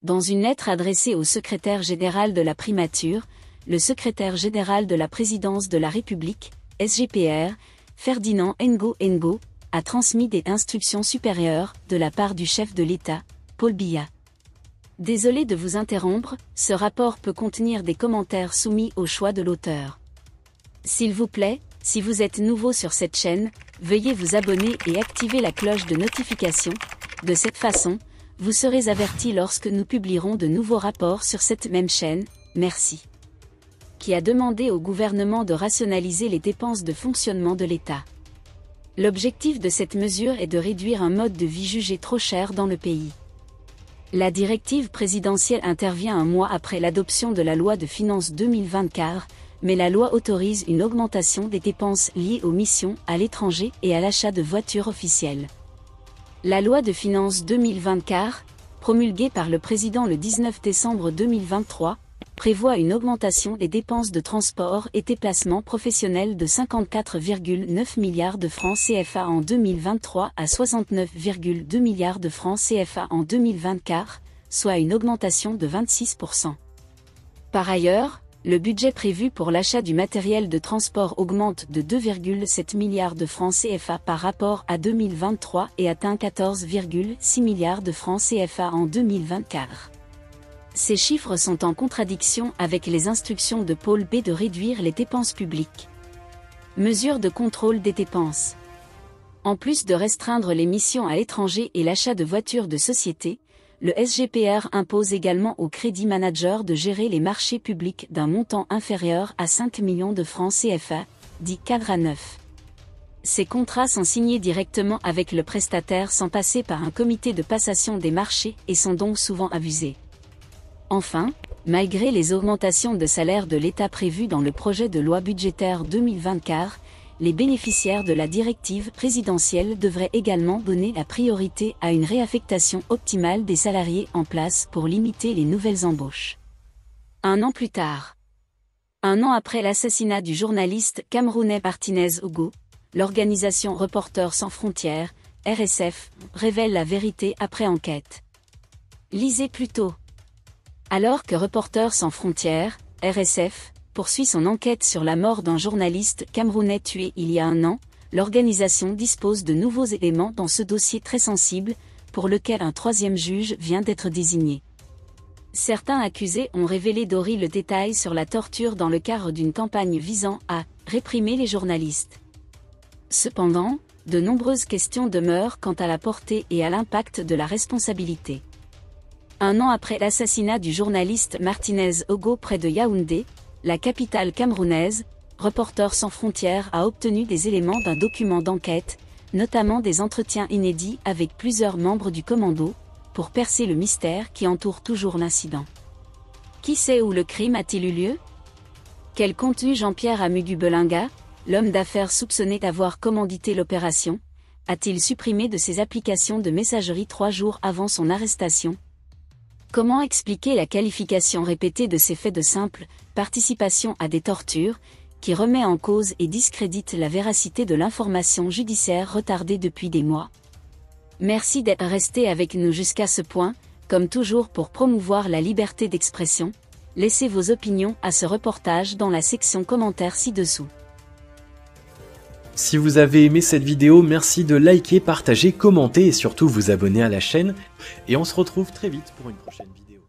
Dans une lettre adressée au secrétaire général de la primature, le secrétaire général de la présidence de la République, SGPR, Ferdinand Ngo, a transmis des instructions supérieures de la part du chef de l'État, Paul Biya. Désolé de vous interrompre, ce rapport peut contenir des commentaires soumis au choix de l'auteur. S'il vous plaît, si vous êtes nouveau sur cette chaîne, veuillez vous abonner et activer la cloche de notification. De cette façon, vous serez averti lorsque nous publierons de nouveaux rapports sur cette même chaîne. Merci. Qui a demandé au gouvernement de rationaliser les dépenses de fonctionnement de l'État. L'objectif de cette mesure est de réduire un mode de vie jugé trop cher dans le pays. La directive présidentielle intervient un mois après l'adoption de la loi de finances 2024, mais la loi autorise une augmentation des dépenses liées aux missions à l'étranger et à l'achat de voitures officielles. La loi de finances 2024, promulguée par le président le 19 décembre 2023, prévoit une augmentation des dépenses de transport et déplacement professionnels de 54,9 milliards de francs CFA en 2023 à 69,2 milliards de francs CFA en 2024, soit une augmentation de 26%. Par ailleurs, le budget prévu pour l'achat du matériel de transport augmente de 2,7 milliards de francs CFA par rapport à 2023 et atteint 14,6 milliards de francs CFA en 2024. Ces chiffres sont en contradiction avec les instructions de Paul B de réduire les dépenses publiques. Mesures de contrôle des dépenses. En plus de restreindre les missions à l'étranger et l'achat de voitures de société, le SGPR impose également aux crédit managers de gérer les marchés publics d'un montant inférieur à 5 millions de francs CFA, dit cadre à neuf. Ces contrats sont signés directement avec le prestataire sans passer par un comité de passation des marchés et sont donc souvent abusés. Enfin, malgré les augmentations de salaire de l'État prévues dans le projet de loi budgétaire 2024, les bénéficiaires de la directive présidentielle devraient également donner la priorité à une réaffectation optimale des salariés en place pour limiter les nouvelles embauches. Un an plus tard. Un an après l'assassinat du journaliste camerounais Martinez Ogo, l'organisation Reporters sans frontières, RSF, révèle la vérité après enquête. Lisez plus tôt. Alors que Reporters sans frontières, RSF, poursuit son enquête sur la mort d'un journaliste camerounais tué il y a un an, l'organisation dispose de nouveaux éléments dans ce dossier très sensible, pour lequel un troisième juge vient d'être désigné. Certains accusés ont révélé d'horribles détails sur la torture dans le cadre d'une campagne visant à réprimer les journalistes. Cependant, de nombreuses questions demeurent quant à la portée et à l'impact de la responsabilité. Un an après l'assassinat du journaliste Martinez Ogo près de Yaoundé, la capitale camerounaise, Reporters sans frontières a obtenu des éléments d'un document d'enquête, notamment des entretiens inédits avec plusieurs membres du commando, pour percer le mystère qui entoure toujours l'incident. Qui sait où le crime a-t-il eu lieu? Quel contenu Jean-Pierre Amudu Belinga, l'homme d'affaires soupçonné d'avoir commandité l'opération, a-t-il supprimé de ses applications de messagerie 3 jours avant son arrestation? Comment expliquer la qualification répétée de ces faits de simple participation à des tortures, qui remet en cause et discrédite la véracité de l'information judiciaire retardée depuis des mois? Merci d'être resté avec nous jusqu'à ce point, comme toujours pour promouvoir la liberté d'expression. Laissez vos opinions à ce reportage dans la section commentaires ci-dessous. Si vous avez aimé cette vidéo, merci de liker, partager, commenter et surtout vous abonner à la chaîne. Et on se retrouve très vite pour une prochaine vidéo.